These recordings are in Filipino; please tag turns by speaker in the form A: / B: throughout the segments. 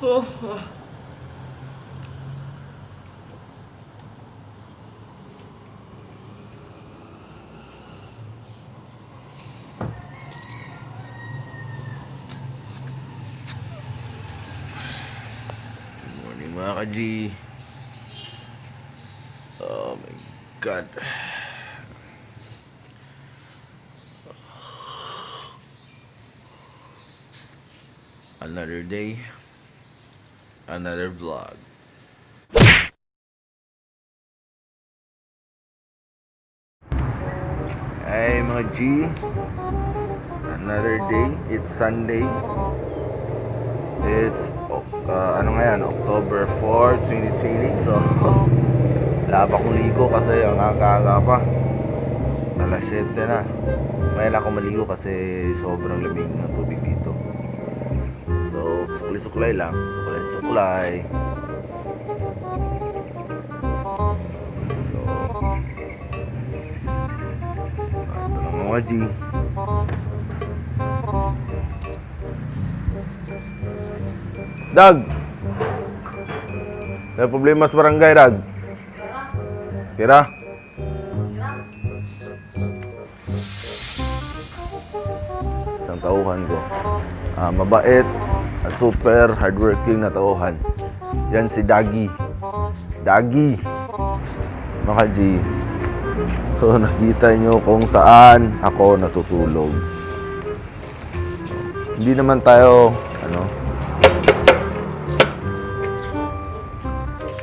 A: Morning mga ka-G. Oh my God. Another day, another vlog. Hey mga G, another day. It's Sunday. It's October 4, 2020. So wala pa akong ligo kasi ang aga-aga pa. Alas 7 na. Kaya lang ako maligo kasi sobrang lamig ng tubig dito. So, suklay-suklay lang. Suklay-suklay. So, ito lang mga G. Dag! May problema sa barangay, Dag? Kira? Isang tauhan ko. Mabait at super hardworking na tauhan. Yan si Dagi. Dagi! Mga G. So nakita nyo kung saan ako natutulog. Hindi naman tayo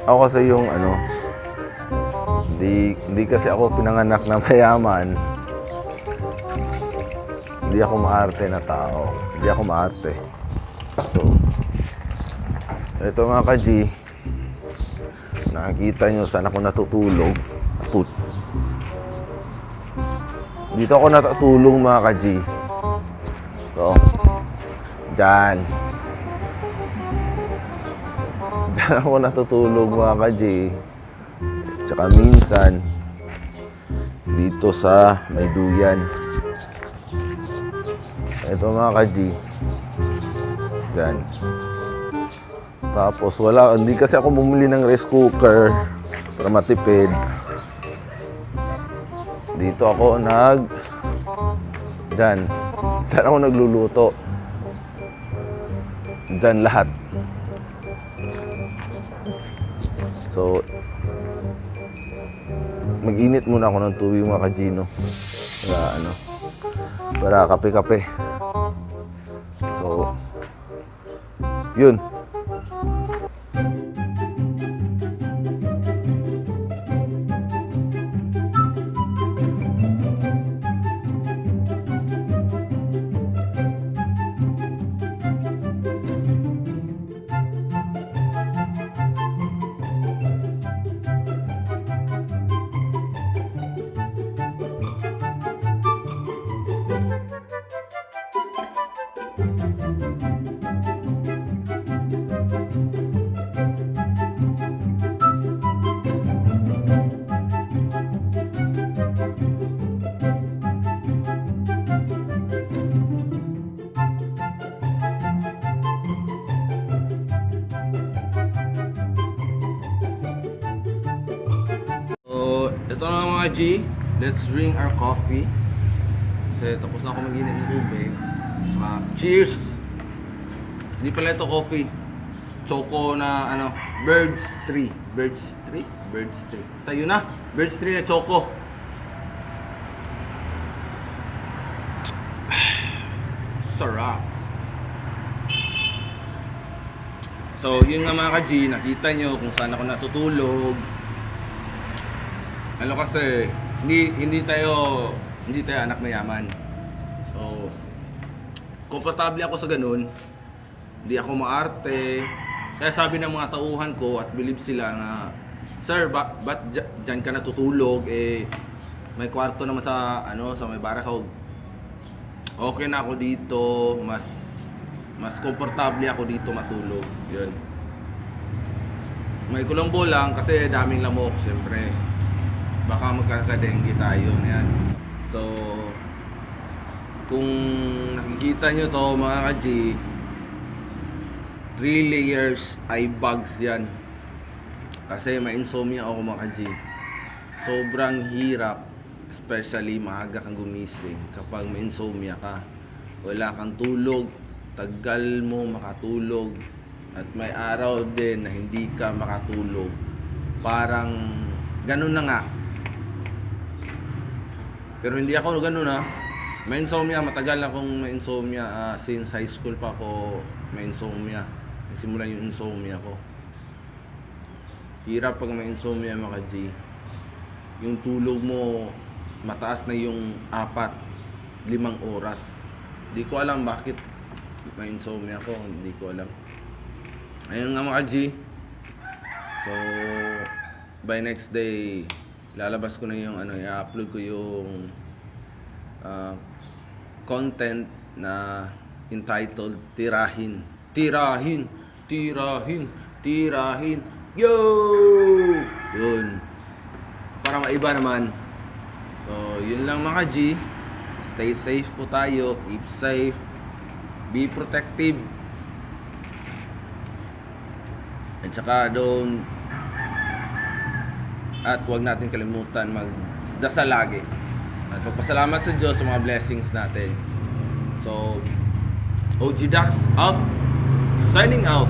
A: ako kasi yung hindi kasi ako pinanganak na mayaman. Hindi ako maarte na tao. Hindi ako maarte. So, ito mga ka-G, nakikita nyo saan ako natutulog. Dito ako natutulog mga ka-G. So, dyan. Dyan ako natutulog mga ka-G. Tsaka minsan dito sa may duyan. Ito mga ka-G. Dyan. Tapos hindi kasi ako bumili ng rice cooker para matipid. Dito ako dyan ako nagluluto. Dyan lahat. So, mag-init muna ako ng tubig mga ka-Gino. Para kape-kape. So, yun. Ito na mga G, let's drink our coffee. Kasi tapos na ako mag-init ng tubig. Saka, cheers! Hindi pala ito coffee. Choco na Birds 3. Birds 3? Birds 3. Sa'yo na, Birds 3 na choco. Sarap. So, yun nga mga ka-G, nakita nyo kung saan ako natutulog. Kasi hindi tayo anak mayaman. So, komportable ako sa ganun. Hindi ako maarte. Kaya sabi ng mga tauhan ko at believe sila na, "Sir, ba't dyan ka natutulog? May kwarto naman sa may Baracog." Okay na ako dito, mas komportable ako dito matulog. Yun. May kulambo lang kasi daming lamok, siyempre. Baka magkakadengge tayo. Yan. So, kung nakikita nyo to mga ka-G, 3 layers eye bags yan. Kasi may insomnia ako mga G. Sobrang hirap, especially maaga kang gumising kapag may insomnia ka. Wala kang tulog, tagal mo makatulog, at may araw din na hindi ka makatulog. Parang ganun na nga. Pero hindi ako ganun ha. May insomnia, matagal na akong may insomnia. Since high school pa ako may insomnia. Nagsimulan yung insomnia ko. Hirap pag may insomnia mga G. Yung tulog mo mataas na yung 4-5 oras. Hindi ko alam bakit may insomnia ko. Hindi ko alam. Ayun nga mga G. So by next day lalabas ko na yung i-upload ko yung content na entitled Tirahin. Tirahin, tirahin, tirahin. Yo! Yun. Para maiba naman. So, yun lang mga G. Stay safe po tayo. Keep safe. Be protective. At saka at huwag natin kalimutan magdasal lagi. At magpasalamat sa Diyos sa mga blessings natin. So, OG Dax out. Signing out.